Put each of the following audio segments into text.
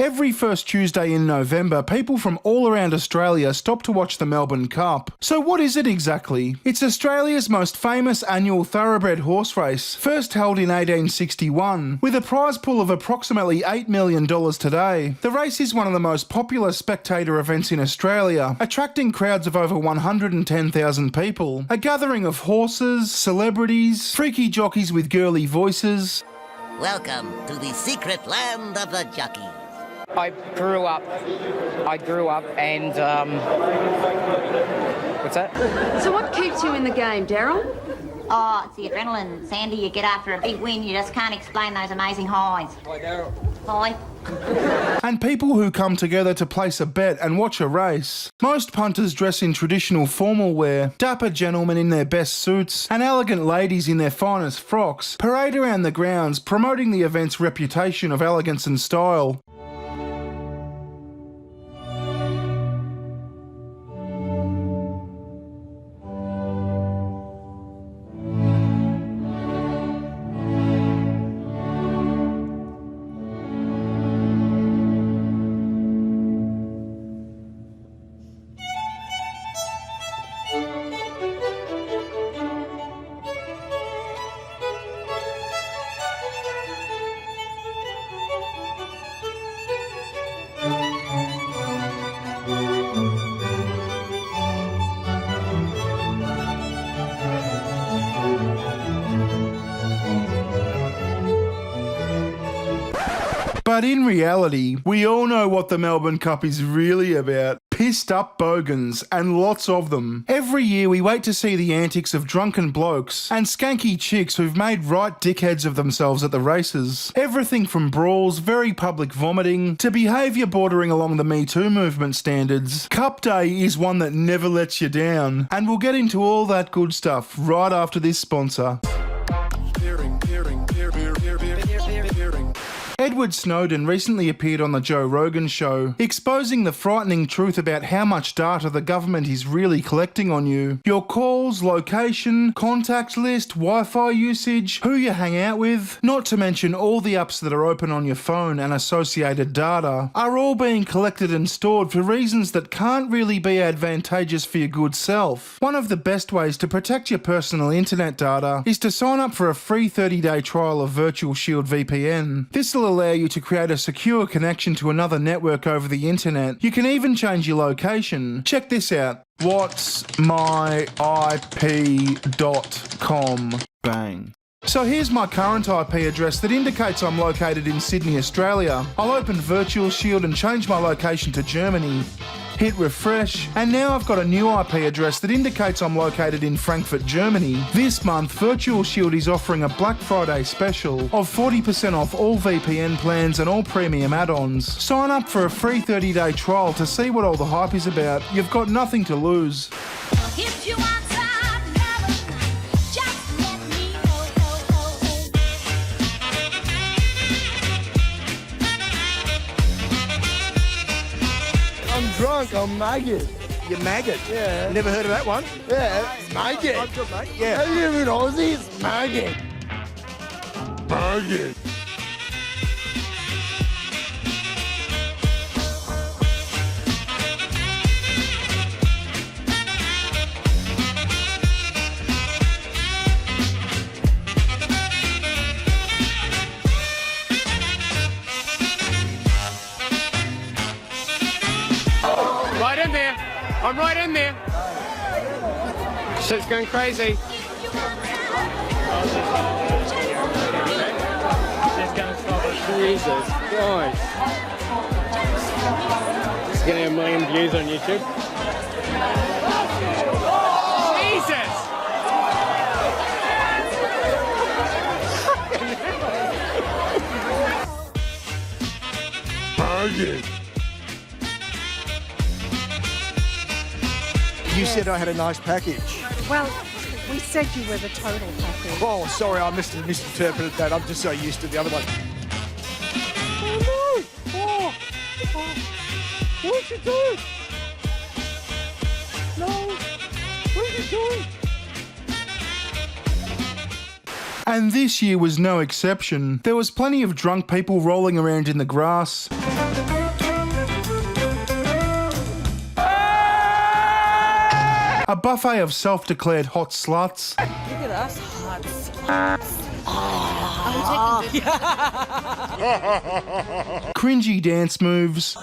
Every first Tuesday in November, people from all around Australia stop to watch the Melbourne Cup. So what is it exactly? It's Australia's most famous annual thoroughbred horse race, first held in 1861, with a prize pool of approximately $8 million today. The race is one of the most popular spectator events in Australia, attracting crowds of over 110,000 people. A gathering of horses, celebrities, freaky jockeys with girly voices. Welcome to the secret land of the jockeys. I grew up and, what's that? So what keeps you in the game, Daryl? Oh, it's the adrenaline, Sandy, you get after a big win. You just can't explain those amazing highs. Hi, Daryl. Hi. And people who come together to place a bet and watch a race. Most punters dress in traditional formal wear, dapper gentlemen in their best suits, and elegant ladies in their finest frocks parade around the grounds, promoting the event's reputation of elegance and style. But in reality, we all know what the Melbourne Cup is really about. Pissed up bogans, and lots of them. Every year we wait to see the antics of drunken blokes and skanky chicks who've made right dickheads of themselves at the races. Everything from brawls, very public vomiting, to behaviour bordering along the Me Too movement standards. Cup Day is one that never lets you down. And we'll get into all that good stuff right after this sponsor. Edward Snowden recently appeared on the Joe Rogan show, exposing the frightening truth about how much data the government is really collecting on you. Your calls, location, contact list, Wi-Fi usage, who you hang out with, not to mention all the apps that are open on your phone and associated data, are all being collected and stored for reasons that can't really be advantageous for your good self. One of the best ways to protect your personal internet data is to sign up for a free 30-day trial of VirtualShield VPN. This will allow you to create a secure connection to another network over the internet. You can even change your location. Check this out. What's my IP.com? Bang. So here's my current IP address that indicates I'm located in Sydney, Australia. I'll open VirtualShield and change my location to Germany. Hit refresh, and now I've got a new IP address that indicates I'm located in Frankfurt, Germany. This month, VirtualShield is offering a Black Friday special of 40% off all VPN plans and all premium add-ons. Sign up for a free 30-day trial to see what all the hype is about. You've got nothing to lose. If you want some love, just let me know. I'm drunk, I'm maggot. You're maggot? Yeah. Never heard of that one? Yeah, it's maggot. I'm good, mate. Yeah. Have you ever been Aussie? It's maggot. Maggot. Right in there. I'm right in there. Shit's going crazy. Jesus Christ. It's getting 1 million views on YouTube. Jesus! Maggot. You said I had a nice package. Well, we said you were the total package. Oh, sorry, I misinterpreted that. I'm just so used to the other one. Oh no! Oh! What's she doing? No! What's she doing? And this year was no exception. There was plenty of drunk people rolling around in the grass. a buffet of self-declared hot sluts, Look at us, hot cringy dance moves.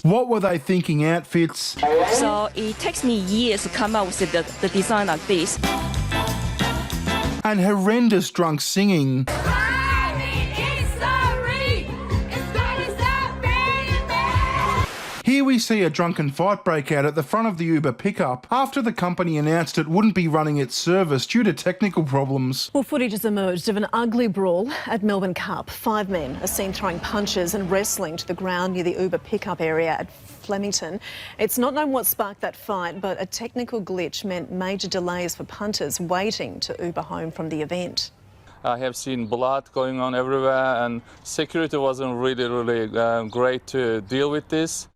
What were they thinking outfits? So it takes me years to come up with the design like this. And horrendous drunk singing. Here we see a drunken fight break out at the front of the Uber pickup after the company announced it wouldn't be running its service due to technical problems. Well, footage has emerged of an ugly brawl at Melbourne Cup. 5 men are seen throwing punches and wrestling to the ground near the Uber pickup area at Flemington. It's not known what sparked that fight, but a technical glitch meant major delays for punters waiting to Uber home from the event. I have seen blood going on everywhere, and security wasn't really great to deal with this.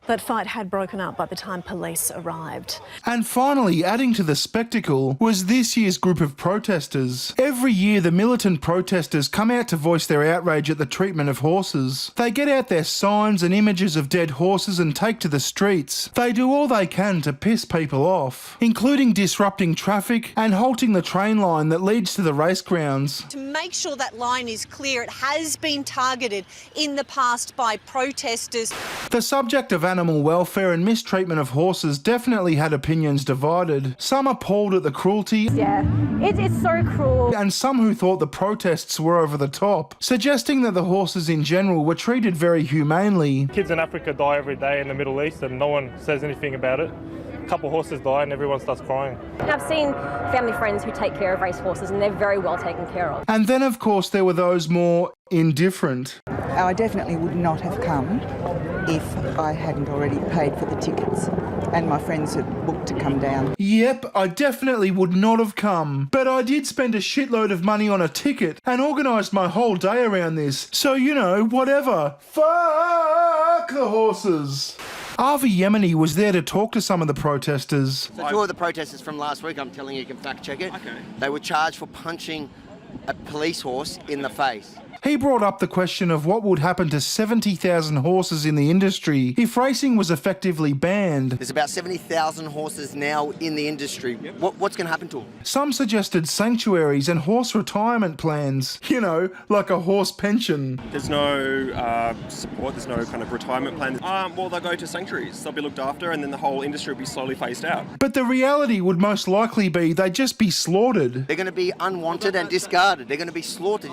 That fight had broken up by the time police arrived. And finally, adding to the spectacle, was this year's group of protesters. Every year, the militant protesters come out to voice their outrage at the treatment of horses. They get out their signs and images of dead horses and take to the streets. They do all they can to piss people off, including disrupting traffic and halting the train line that leads to the race grounds. To make sure that line is clear, it has been targeted in the past by protesters. The subject of animal welfare and mistreatment of horses definitely had opinions divided. Some appalled at the cruelty. Yeah, it's so cruel. And some who thought the protests were over the top, suggesting that the horses in general were treated very humanely. Kids in Africa die every day in the Middle East and no one says anything about it. A couple of horses die and everyone starts crying. I've seen family friends who take care of race horses and they're very well taken care of. And then, of course, there were those more indifferent. I definitely would not have come if I hadn't already paid for the tickets and my friends had booked to come down. Yep, I definitely would not have come. But I did spend a shitload of money on a ticket and organised my whole day around this. So, you know, whatever. Fuck the horses. Avi Yemini was there to talk to some of the protesters. So 2 of the protesters from last week, I'm telling you can fact check it. Okay. They were charged for punching a police horse in the face. He brought up the question of what would happen to 70,000 horses in the industry if racing was effectively banned. There's about 70,000 horses now in the industry. What's going to happen to them? Some suggested sanctuaries and horse retirement plans. You know, like a horse pension. There's no support, there's no kind of retirement plan. Well, they'll go to sanctuaries, they'll be looked after, and then the whole industry will be slowly phased out. But the reality would most likely be they'd just be slaughtered. They're going to be unwanted and discarded. They're going to be slaughtered.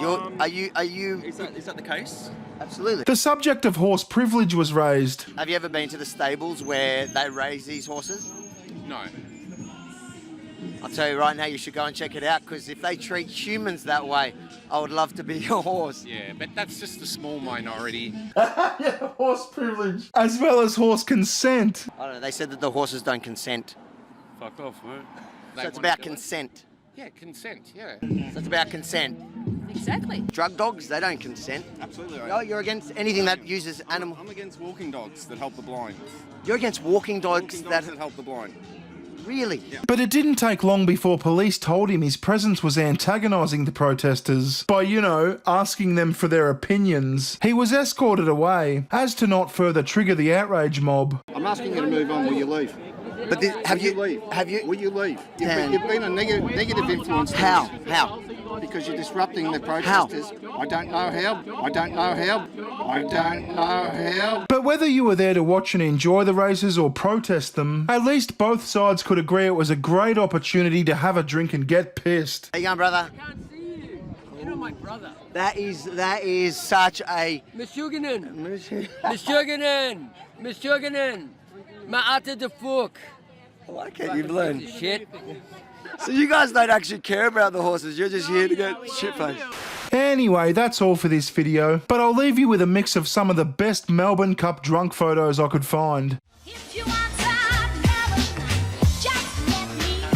Is that the case? Absolutely. The subject of horse privilege was raised. Have you ever been to the stables where they raise these horses? No. I'll tell you right now, you should go and check it out, because if they treat humans that way, I would love to be your horse. Yeah, but that's just a small minority. Yeah, horse privilege. As well as horse consent. I don't know, they said that the horses don't consent. Fuck off, mate. So it's about consent. Yeah, consent, yeah. So it's about consent. Exactly. Drug dogs, they don't consent. Absolutely right. No, you're against anything that uses animal. I'm against walking dogs that help the blind. You're against walking dogs that help the blind. Really? Yeah. But it didn't take long before police told him his presence was antagonising the protesters by, you know, asking them for their opinions. He was escorted away, as to not further trigger the outrage mob. I'm asking you to move on. Will you leave? But Will you leave? Will you leave? You've been a negative influence. How? How? Because you're disrupting the protesters. How? I don't know how. I don't know how. I don't know how. But whether you were there to watch and enjoy the races or protest them, at least both sides could agree it was a great opportunity to have a drink and get pissed. How you going, brother? I can't see you. You're not my brother. That is such a... Mishuganen. Ma'ata de Fook. Why can't you learn? Shit. So you guys don't actually care about the horses, you're just here to get shit-faced. Anyway, that's all for this video, but I'll leave you with a mix of some of the best Melbourne Cup drunk photos I could find. If you want time, just let me know.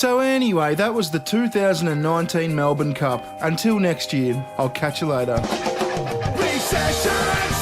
So anyway, that was the 2019 Melbourne Cup. Until next year, I'll catch you later. Recession!